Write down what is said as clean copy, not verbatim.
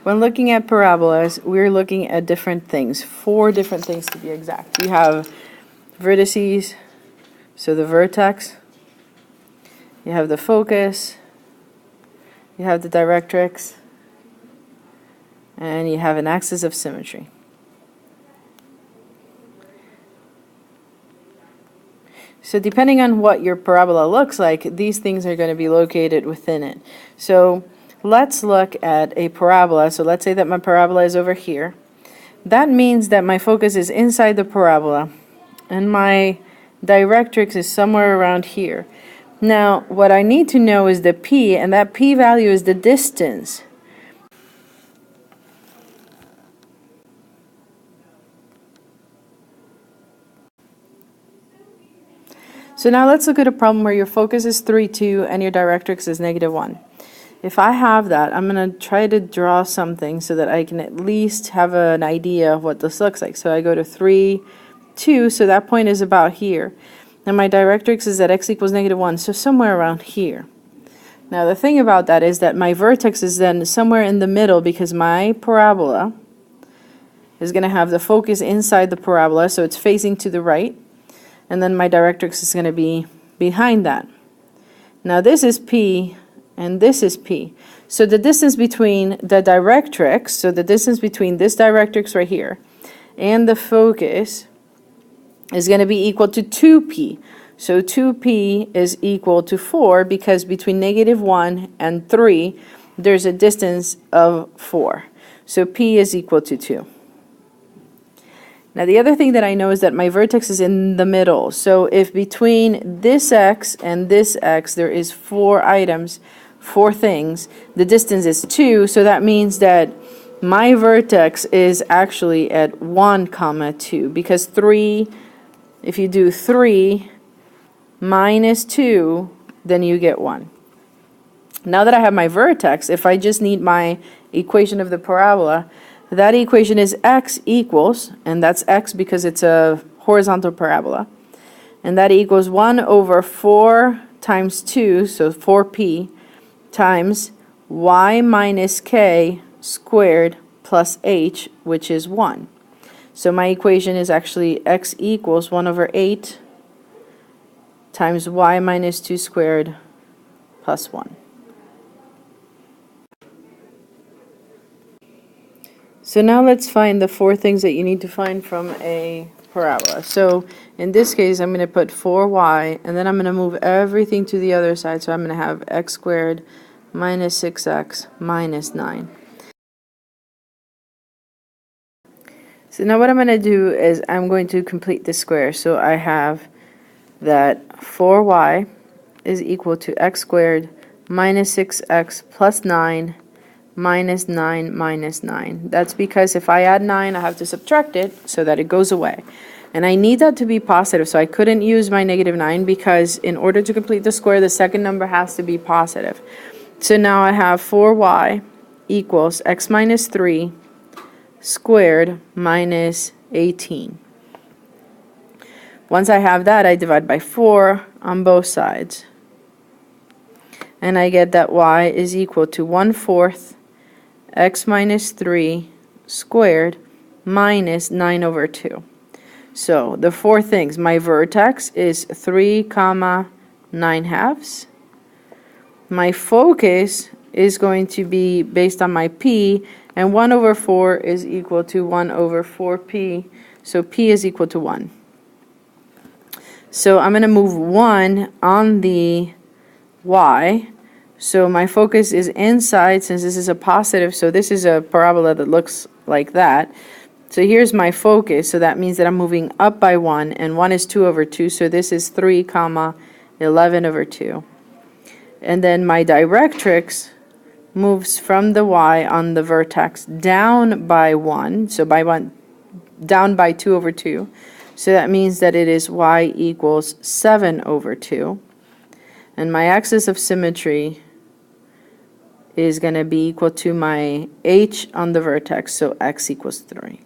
When looking at parabolas, we're looking at different things, 4 different things to be exact. You have vertices, so the vertex, you have the focus, you have the directrix, and you have an axis of symmetry. So depending on what your parabola looks like, these things are going to be located within it. So let's look at a parabola. So let's say that my parabola is over here. That means that my focus is inside the parabola and my directrix is somewhere around here. Now what I need to know is the p, and that p value is the distance. So now let's look at a problem where your focus is 3, 2 and your directrix is -1. If I have that, I'm going to try to draw something so that I can at least have an idea of what this looks like. So I go to 3, 2, so that point is about here. And my directrix is at x equals -1, so somewhere around here. Now the thing about that is that my vertex is then somewhere in the middle because my parabola is going to have the focus inside the parabola, so it's facing to the right. And then my directrix is going to be behind that. Now this is P and this is P. So the distance between the directrix, so the distance between this directrix right here and the focus is going to be equal to 2P. So 2P is equal to 4 because between -1 and 3 there's a distance of 4. So P is equal to 2. Now the other thing that I know is that my vertex is in the middle. So if between this x and this x there is 4 items, 4 things, the distance is 2, so that means that my vertex is actually at 1, 2, because 3, if you do 3 minus 2, then you get 1. Now that I have my vertex, if I just need my equation of the parabola, that equation is x equals, and that's x because it's a horizontal parabola, and that equals 1 over 4 times 2, so 4p, times y minus k squared plus h, which is 1. So my equation is actually x equals 1 over 8 times y minus 2 squared plus 1. So now let's find the 4 things that you need to find from a parabola. So in this case I'm going to put 4y and then I'm going to move everything to the other side. So I'm going to have x squared minus 6x minus 9. So now what I'm going to do is I'm going to complete the square. So I have that 4y is equal to x squared minus 6x plus 9 minus 9 minus 9. That's because if I add 9, I have to subtract it so that it goes away. And I need that to be positive, so I couldn't use my -9 because in order to complete the square, the second number has to be positive. So now I have 4y equals x minus 3 squared minus 18. Once I have that, I divide by 4 on both sides. And I get that y is equal to 1/4 x minus 3 squared minus 9 over 2. So the 4 things, my vertex is 3, 9/2. My focus is going to be based on my p, and 1 over 4 is equal to 1 over 4p, so p is equal to 1. So I'm going to move 1 on the y. So my focus is inside since this is a positive, so this is a parabola that looks like that. So here's my focus, so that means that I'm moving up by 1, and 1 is 2 over 2, so this is 3, 11 over 2. And then my directrix moves from the y on the vertex down by 1, so by 1, down by 2 over 2. So that means that it is y equals 7 over 2. And my axis of symmetry is going to be equal to my h on the vertex, so x equals 3.